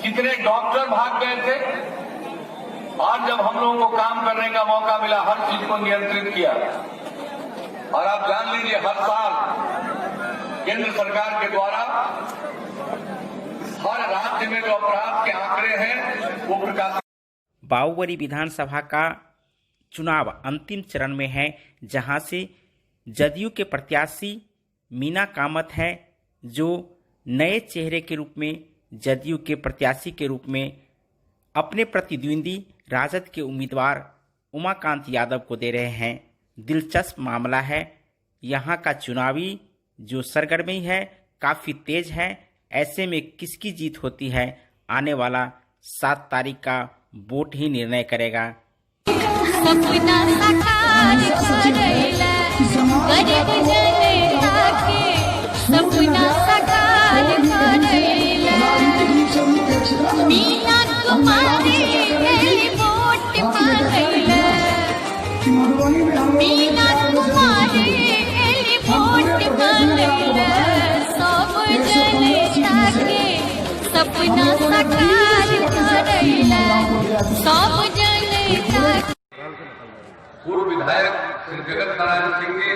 कितने डॉक्टर भाग गए थे। आज जब हम लोगों को काम करने का मौका मिला, हर चीज को नियंत्रित किया। और आप जान लीजिए, हर साल केंद्र सरकार के द्वारा हर राज्य में जो अपराध के आंकड़े हैं वो प्रकाशित। बावरी विधानसभा का चुनाव अंतिम चरण में है, जहां से जदयू के प्रत्याशी मीना कामत हैं, जो नए चेहरे के रूप में जदयू के प्रत्याशी के रूप में अपने प्रतिद्वंदी राजद के उम्मीदवार उमाकांत यादव को दे रहे हैं। दिलचस्प मामला है, यहाँ का चुनावी जो सरगर्मी है काफ़ी तेज है। ऐसे में किसकी जीत होती है, आने वाला 7 तारीख का वोट ही निर्णय करेगा। सपना साकार करेला गरीब जनता के, सपना साकार करेला Meena Kumari Eli vote मांगैला, Meena Kumari Eli vote मांगैला, सब जनता के सपना साकार करेला, सब जनता। पूर्व विधायक श्री जगत नारायण सिंह जी,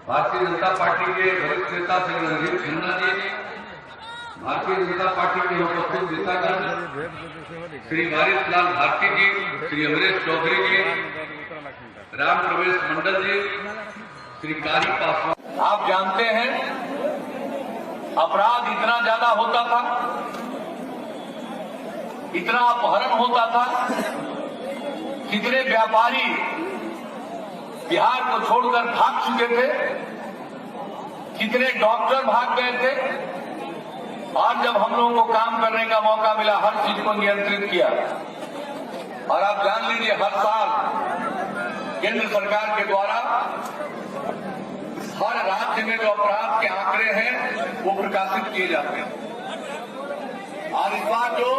भारतीय जनता पार्टी के वरिष्ठ नेता श्री रणजीत सिन्हा जी, भारतीय जनता पार्टी के उपस्थित नेतागण श्री वारिस लाल भारती जी, श्री अमरेश चौधरी जी, राम प्रवेश मंडल जी, श्री कारी पासवान। आप जानते हैं, अपराध इतना ज्यादा होता था, इतना अपहरण होता था, कितने व्यापारी बिहार को छोड़कर भाग चुके थे, कितने डॉक्टर भाग गए थे। आज जब हम लोगों को काम करने का मौका मिला, हर चीज को नियंत्रित किया। और आप जान लीजिए, हर साल केंद्र सरकार के द्वारा हर राज्य में जो अपराध के आंकड़े हैं वो प्रकाशित किए जाते हैं। और इस बार जो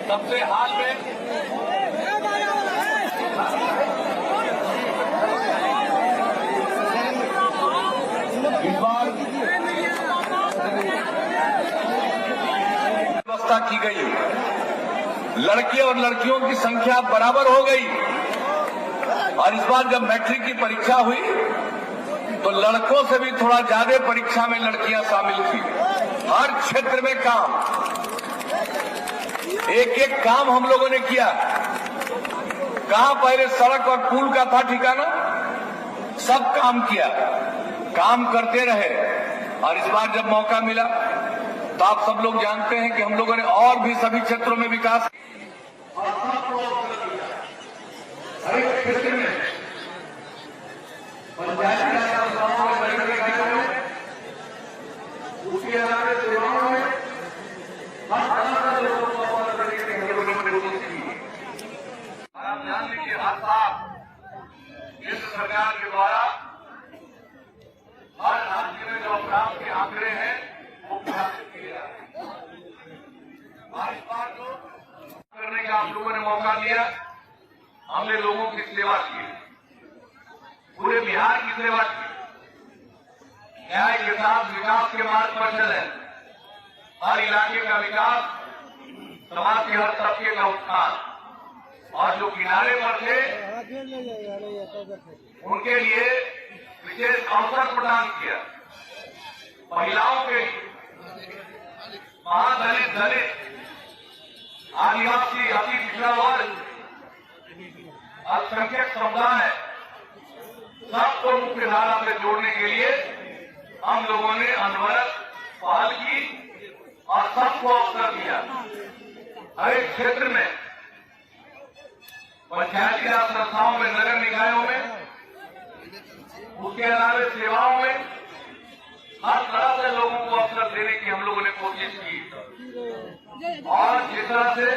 सबसे हाल में इस बार व्यवस्था की गई, लड़के और लड़कियों की संख्या बराबर हो गई। और इस बार जब मैट्रिक की परीक्षा हुई तो लड़कों से भी थोड़ा ज्यादा परीक्षा में लड़कियां शामिल थी। हर क्षेत्र में काम, एक एक काम हम लोगों ने किया। कहां पहले सड़क और पुल का था ठिकाना, सब काम किया, काम करते रहे। और इस बार जब मौका मिला तो आप सब लोग जानते हैं कि हम लोगों ने और भी सभी क्षेत्रों में विकास, हर एक क्षेत्र में पंचायती राज संस्थाओं में, नगर निकायों में, उसके अलावा सेवाओं में हर तरह के लोगों को अपना करने की हम लोगों ने कोशिश की। आप जान लीजिए, हर साल केंद्र सरकार के द्वारा हर राज्य में जो अपराध के आंकड़े हैं वो प्रकाशित किए जाते हैं। और इस बार जो करने का आप लोगों ने मौका दिया, हमने लोगों की सेवा की, पूरे बिहार की सेवा की। न्याय के साथ विकास के मार्ग पर चले, हर इलाके का विकास, समाज के हर तबके का उत्थान। और जो किनारे पर थे उनके लिए विशेष अवसर प्रदान किया। महिलाओं के, महादलित, दलित, आदिवासी, अति पिछड़ा वर्ग, अल्पसंख्यक समुदाय, सबको मुख्य धारा से जोड़ने के लिए हम लोगों ने अनवरत पहल की और सबको अवसर दिया। हर एक क्षेत्र में, पंचायती राज संस्थाओं में, नगर निकायों में, उसके अलावा सेवाओं में हर तरह से लोगों को अवसर देने की हम लोगों ने कोशिश की। और जिस तरह से,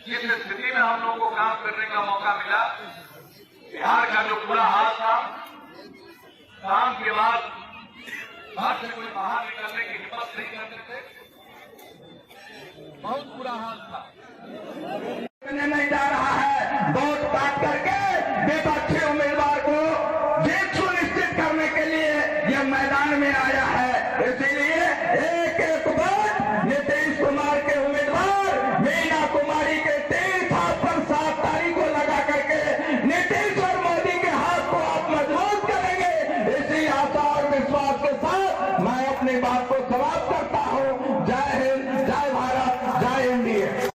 जिस स्थिति में हम लोगों को काम करने का मौका मिला, बिहार का जो पूरा हाल था, काम के बाद घर से कोई बाहर निकलने की हिम्मत नहीं करते थे, बहुत बुरा हाल था। नहीं जा रहा है, वोट बांट करके विपक्षी उम्मीदवार को जीत सुनिश्चित करने के लिए यह मैदान में आया है। इसीलिए एक एक वोट नीतीश अपनी बात को समाप्त